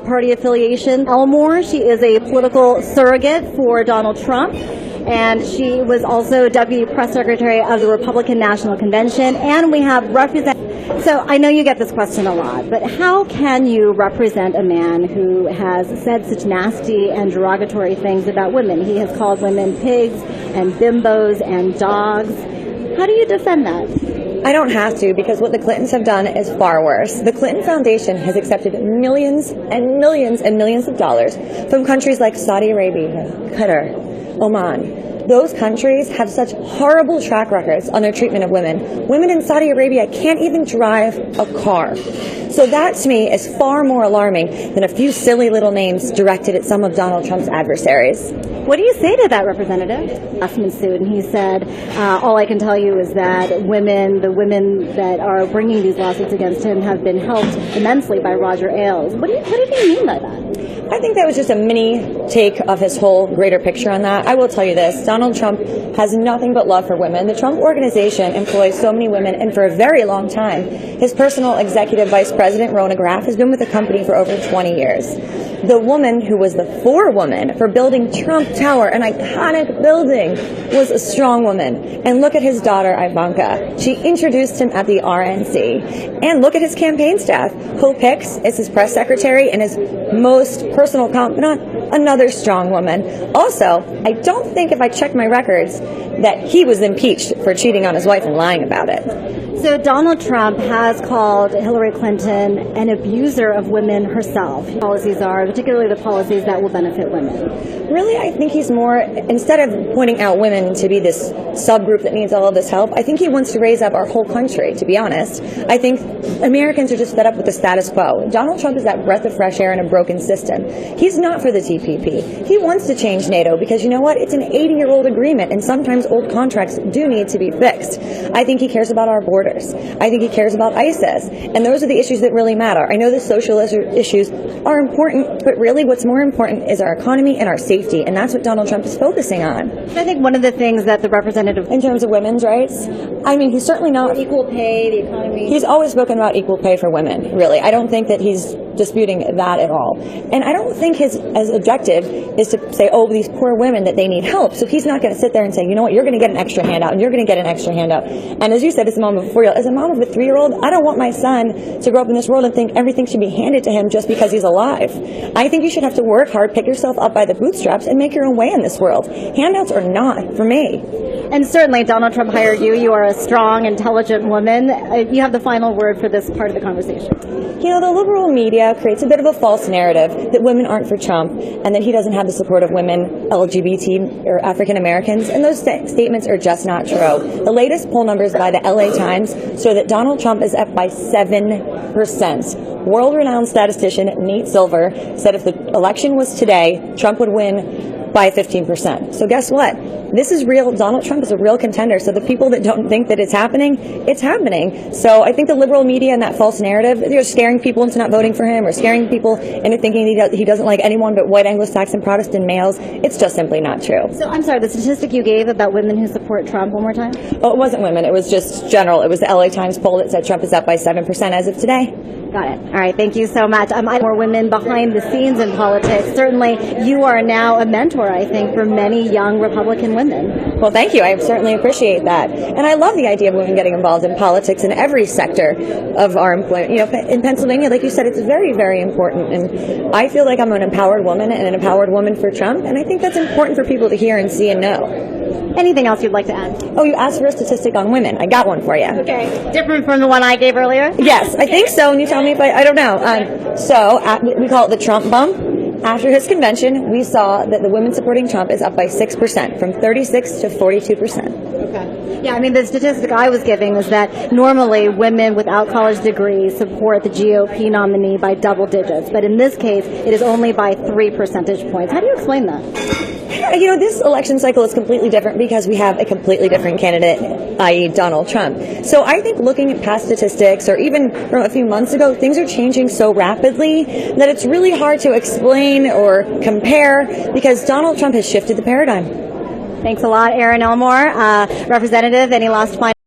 party affiliation. Elmore, she is a political surrogate for Donald Trump, and she was also deputy press secretary of the Republican National Convention, and we have So I know you get this question a lot, but how can you represent a man who has said such nasty and derogatory things about women? He has called women pigs and bimbos and dogs. How do you defend that? I don't have to, because what the Clintons have done is far worse. The Clinton Foundation has accepted millions and millions and millions of dollars from countries like Saudi Arabia, Qatar, Oman. Those countries have such horrible track records on their treatment of women. Women in Saudi Arabia can't even drive a car. So that, to me, is far more alarming than a few silly little names directed at some of Donald Trump's adversaries. What do you say to that, Representative? Asman Sood, and he said, all I can tell you is that the women that are bringing these lawsuits against him have been helped immensely by Roger Ailes. What did he mean by that? I think that was just a mini take of his whole greater picture on that. I will tell you this, Donald Trump has nothing but love for women. The Trump Organization employs so many women, and for a very long time, his personal executive vice president, Rona Graff, has been with the company for over 20 years. The woman who was the forewoman for building Trump Tower, an iconic building, was a strong woman. And look at his daughter, Ivanka. She introduced him at the RNC. And look at his campaign staff. Who picks as his press secretary and his most personal confidant? Another strong woman. Also, I don't think, if I check my records, that he was impeached for cheating on his wife and lying about it. So Donald Trump has called Hillary Clinton an abuser of women herself. Policies are, particularly the policies that will benefit women. Really, I think he's more, instead of pointing out women to be this subgroup that needs all of this help, I think he wants to raise up our whole country, to be honest. I think Americans are just fed up with the status quo. Donald Trump is that breath of fresh air in a broken system. He's not for the TPP. He wants to change NATO because, you know what, it's an 80-year-old agreement, and sometimes old contracts do need to be fixed. I think he cares about our borders. I think he cares about ISIS, and those are the issues that really matter. I know the social issues are important, but really what's more important is our economy and our safety, and that's what Donald Trump is focusing on. I think one of the things that the representative... In terms of women's rights, I mean, he's certainly not... Equal pay, the economy... He's always spoken about equal pay for women, really. I don't think that he's disputing that at all. And I don't think his objective is to say, oh, these poor women, that they need help. So he's not going to sit there and say, you know what, you're going to get an extra handout, and you're going to get an extra handout. And as you said, as a mom of a 4-year-old, as a mom of a 3-year-old, I don't want my son to grow up in this world and think everything should be handed to him just because he's alive. I think you should have to work hard, pick yourself up by the bootstraps, and make your own way in this world. Handouts are not for me. And certainly Donald Trump hired you. You are a strong, intelligent woman. You have the final word for this part of the conversation. You know, the liberal media creates a bit of a false narrative that women aren't for Trump and that he doesn't have the support of women, LGBT, or African Americans, and those statements are just not true. The latest poll numbers by the LA Times show that Donald Trump is up by 7%. World-renowned statistician Nate Silver said if the election was today, Trump would win by 15%. So guess what? This is real. Donald Trump is a real contender. So the people that don't think that it's happening, it's happening. So I think the liberal media and that false narrative, they're scaring people into not voting for him or scaring people into thinking he doesn't like anyone but white Anglo-Saxon Protestant males. It's just simply not true. So I'm sorry, the statistic you gave about women who support Trump, one more time? Oh, it wasn't women. It was just general. It was the LA Times poll that said Trump is up by 7% as of today. Got it. All right. Thank you so much. More women behind the scenes in politics. Certainly, you are now a mentor, I think, for many young Republican women. Well, thank you. I certainly appreciate that. And I love the idea of women getting involved in politics in every sector of our employment. You know, in Pennsylvania, like you said, it's very, very important. And I feel like I'm an empowered woman and an empowered woman for Trump. And I think that's important for people to hear and see and know. Anything else you'd like to add? Oh, you asked for a statistic on women. I got one for you. Okay. Different from the one I gave earlier? Yes, I think so. And you tell me if I don't know. We call it the Trump bump. After his convention, we saw that the women supporting Trump is up by 6%, from 36 to 42%. Okay. Yeah, I mean, the statistic I was giving is that normally women without college degrees support the GOP nominee by double digits. But in this case, it is only by 3 percentage points. How do you explain that? You know, this election cycle is completely different because we have a completely different candidate, i.e. Donald Trump. So I think looking at past statistics, or even from a few months ago, things are changing so rapidly that it's really hard to explain or compare because Donald Trump has shifted the paradigm. Thanks a lot, Erin Elmore. Representative, any last final